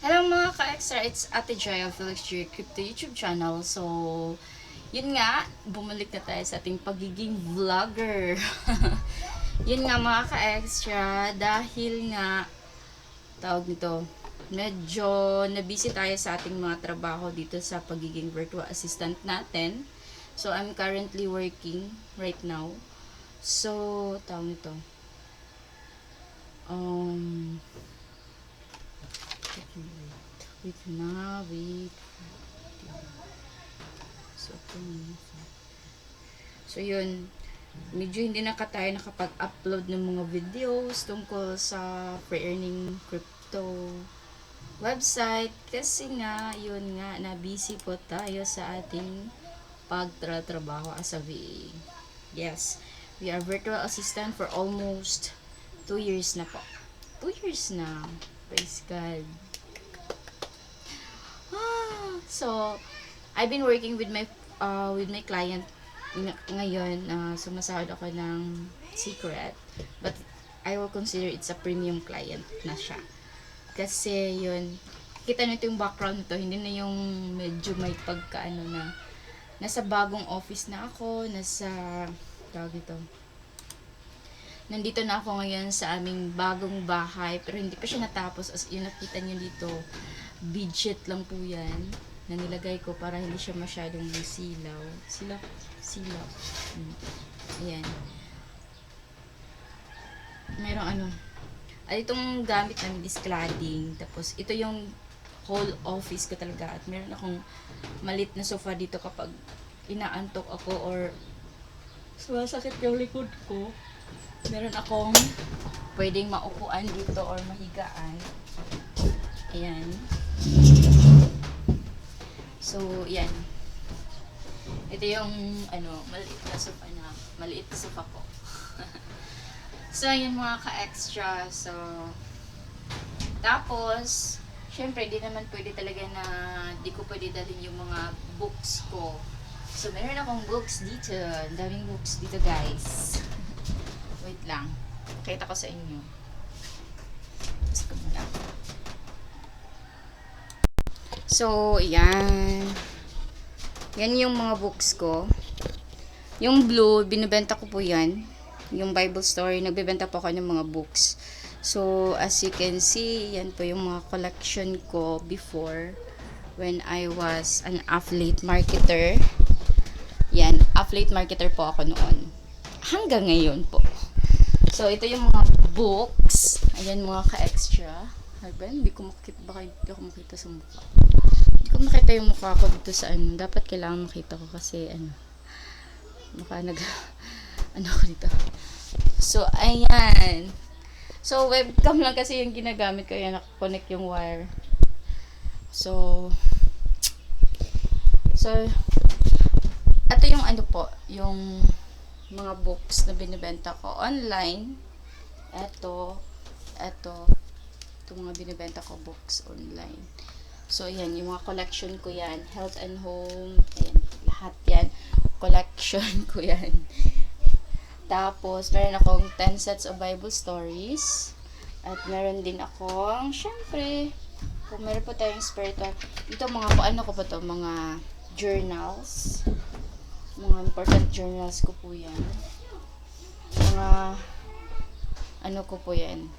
Hello mga ka-extra, it's Ate Joy of Felix G Crypto YouTube channel. So, yun nga, bumalik na tayo sa ating pagiging vlogger. Yun nga mga ka-extra, dahil nga, tawag nito, medyo na-busy tayo sa ating mga trabaho dito sa pagiging virtual assistant natin. So, I'm currently working right now. So, tawag nito, wait na, wait. So, yun. Medyo hindi na tayo nakapag-upload ng mga videos tungkol sa pre-earning crypto website. Kasi nga, yun nga, na-busy po tayo sa ating pagtratrabaho as a VA. Yes, we are virtual assistant for almost 2 years na po. 2 years na. Praise God. So, I've been working with my client ngayon. Sumasahod ako ng secret, but I will consider it's a premium client na siya. Kasi yun, kita nito yung background nito, hindi na yung medyo may pagkaano na nasa bagong office na ako, tawag ito. Nandito na ako ngayon sa aming bagong bahay, pero hindi pa siya natapos. As yung nakita niyo dito, budget lang po yan na nilagay ko para hindi siya masyadong silaw. Silaw. Ayan. Merong itong gamit namin is cladding. Tapos, ito yung whole office ko talaga. At meron akong malit na sofa dito kapag inaantok ako or sumasakit yung likod ko. Meron akong pwedeng maupuan dito or mahigaan. Ayan. So, yan. Ito yung, maliit na sofa ko. So, yun mga ka-extra. So, tapos, syempre, di naman pwede talaga na di ko pwede dalhin yung mga books ko. So, meron akong books dito. Ang daming books dito, guys. Wait lang. Pakita ko sa inyo. Tapos ko muna. So, yan. Yan yung mga books ko. Yung blue, binibenta ko po yan. Yung Bible story, nagbebenta po ako ng mga books. So, as you can see, yan po yung mga collection ko before when I was an affiliate marketer. Yan, affiliate marketer po ako noon. Hanggang ngayon po. So, ito yung mga books. Ayan mga ka-extra. Hindi ko makita, baka hindi ako makita sa mukha. Hindi ko makita yung mukha ko dito sa dapat kailangan makita ko kasi mukha ako dito. So, ayan. So, webcam lang kasi yung ginagamit ko. Ayan, nakakonect yung wire. So, ito yung yung mga books na binibenta ko online. Itong mga binibenta ko books online. So, yan, yung mga collection ko yan. Health and Home. Ayan, lahat yan. Collection ko yan. Tapos, meron akong 10 sets of Bible stories. At meron din akong, syempre, kung meron po tayong spiritual. Ito, mga journals. Mga important journals ko po yan.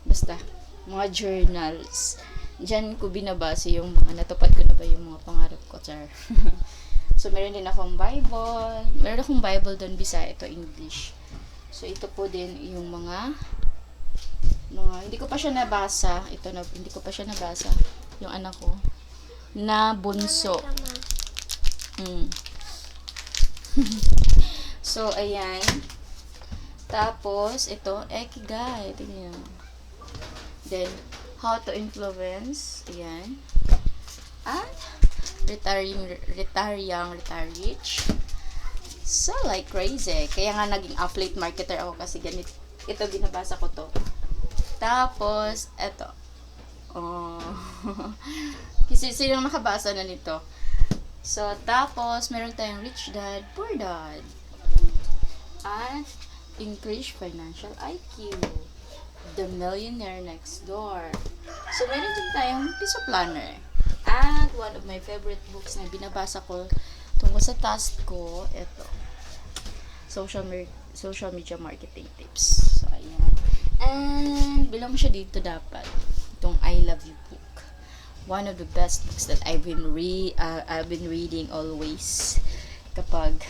Basta, mga journals. Diyan ko binabase yung mga natupad ko na ba yung mga pangarap ko, char. So, meron din akong Bible. Meron akong Bible doon, Bisaya. Ito, English. So, ito po din yung mga hindi ko pa siya nabasa. Hindi ko pa siya nabasa. Yung anak ko. Na bunso. So, ayan. Tapos, ito, Ikigai. Tingnan. Then, How to Influence. Ayan. At, Retire Young, Retire Rich. So, like crazy. Kaya nga naging affiliate marketer ako kasi ganito. Ito, binabasa ko to. Tapos, ito. Kasi silang nakabasa na nito. So, tapos, meron tayong Rich Dad, Poor Dad. At, Increase Financial IQ. The Millionaire Next Door. So, meron din tayong piso planner. At one of my favorite books na binabasa ko tungkol sa task ko, ito. Social media marketing tips. So, ayan. And, belong siya dito dapat. Itong I Love You book. One of the best books that I've been reading always. Kapag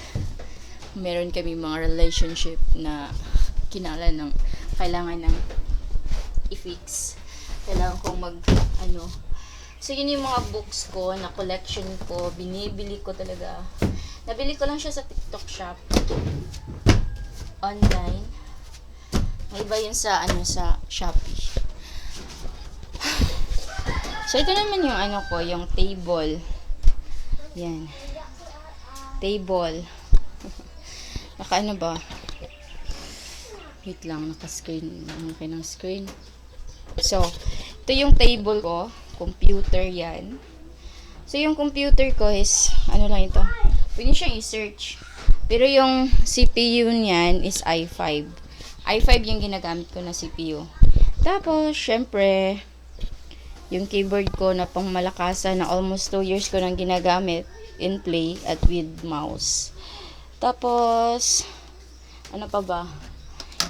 meron kami mga relationship na kailangan ng i-fix. Kailangan kong So, yun yung mga books ko na collection ko. Binibili ko talaga. Nabili ko lang siya sa TikTok shop. Online. May iba yun sa Shopee. So, ito naman yung yung table. Yan. Table. Ba? Wait lang, naka-screen. Okay ng screen. So, ito yung table ko. Computer yan. So, yung computer ko is, lang ito. Pwede siyang i-search. Pero yung CPU niyan is i5. i5 yung ginagamit ko na CPU. Tapos, syempre, yung keyboard ko na pang malakasan na almost 2 years ko nang ginagamit in play at with mouse. Tapos, ano pa ba?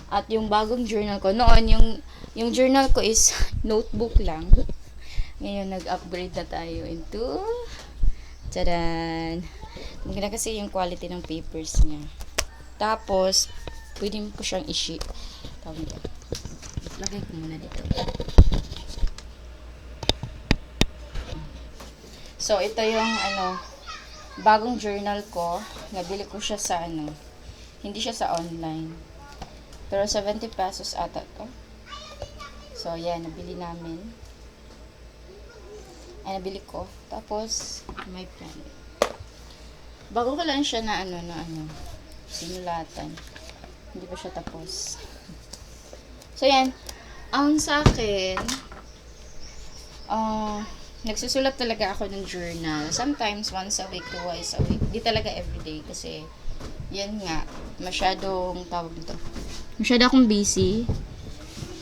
At yung bagong journal ko, noon yung journal ko is notebook lang. Ngayon, nag-upgrade na tayo into tadan! Maganda kasi yung quality ng papers niya. Tapos, pwede mo po siyang i-sheet. Lagay ko muna dito. So, ito yung bagong journal ko. Nabili ko siya sa hindi siya sa online. Pero 70 pesos ata to. So, yan. Nabili namin. Ay, nabili ko. Tapos, may pen. Bago ko lang siya na sinulatan. Hindi pa siya tapos. So, yan. Ang sa akin, nagsusulat talaga ako ng journal. Sometimes, once a week, twice a week. Di talaga everyday. Kasi, yan nga, masyado akong busy.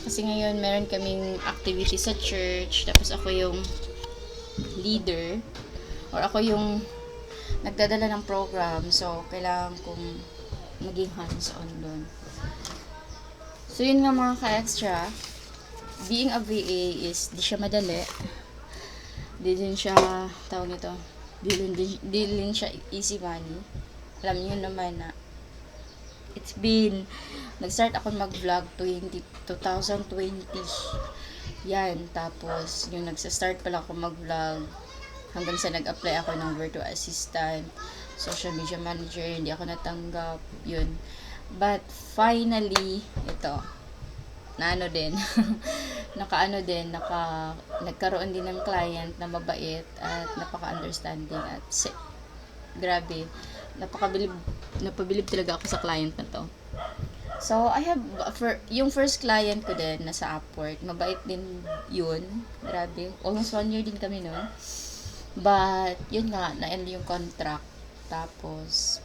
Kasi ngayon, meron kaming activity sa church. Tapos ako yung leader. Or ako yung nagdadala ng program. So, kailangan kong maging hands-on doon. So, yun nga mga ka-extra. Being a VA is, di siya madali. Di din siya, di din siya easy money. Alam niyo naman na nag-start ako mag-vlog 2020. Yan, tapos yung nagsa-start pala ako mag-vlog hanggang sa nag-apply ako ng virtual assistant, social media manager, hindi ako natanggap, yun. But finally, ito, nagkaroon din ng client na mabait at napaka-understanding at grabe, napabilib talaga ako sa client na to. So, yung first client ko din, nasa Upwork, mabait din yun. Grabe. Almost 1 year din kami noon. But, yun nga, na-end yung contract. Tapos,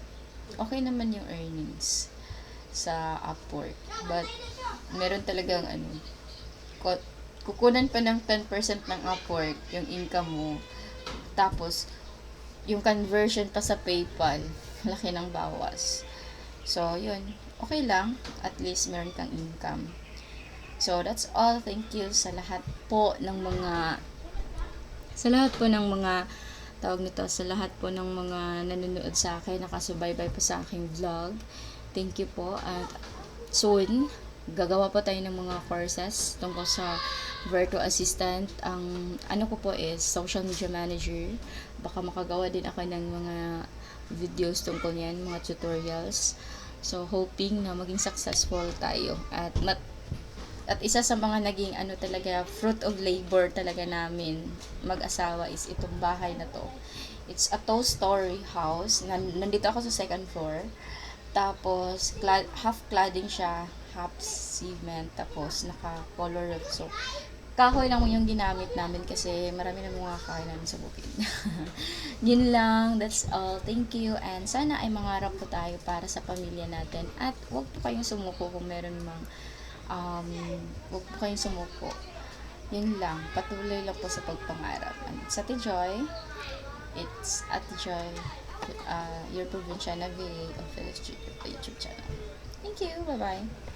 okay naman yung earnings sa Upwork. But, meron talagang kukunan pa ng 10% ng Upwork yung income mo. Tapos, yung conversion pa sa PayPal, laki ng bawas. So, yun. Okay lang. At least meron kang income. So, that's all. Thank you sa lahat po ng mga nanonood sa akin, nakasubaybay po sa aking vlog. Thank you po. At soon, gagawa po tayo ng mga courses tungkol sa virtual assistant. Ang ko po is social media manager. Baka makagawa din ako ng mga videos tungkol yan, mga tutorials. So, hoping na maging successful tayo. At isa sa mga naging talaga, fruit of labor talaga namin mag-asawa is itong bahay na to. It's a 2-story house. Nandito ako sa 2nd floor. Tapos, half cladding siya, half cement. Tapos, naka-color roof. So, kahoy lang yung ginamit namin kasi marami na mga kahoy namin sa bukid. Yun lang. That's all. Thank you. And sana ay mangarap po tayo para sa pamilya natin. At huwag po kayong sumuko kung meron mang huwag po kayong sumuko. Yun lang. Patuloy lang po sa pagpangarap. And sa Ate Joy, it's Ate Joy, your Provinciana VA of Philips YouTube channel. Thank you. Bye-bye.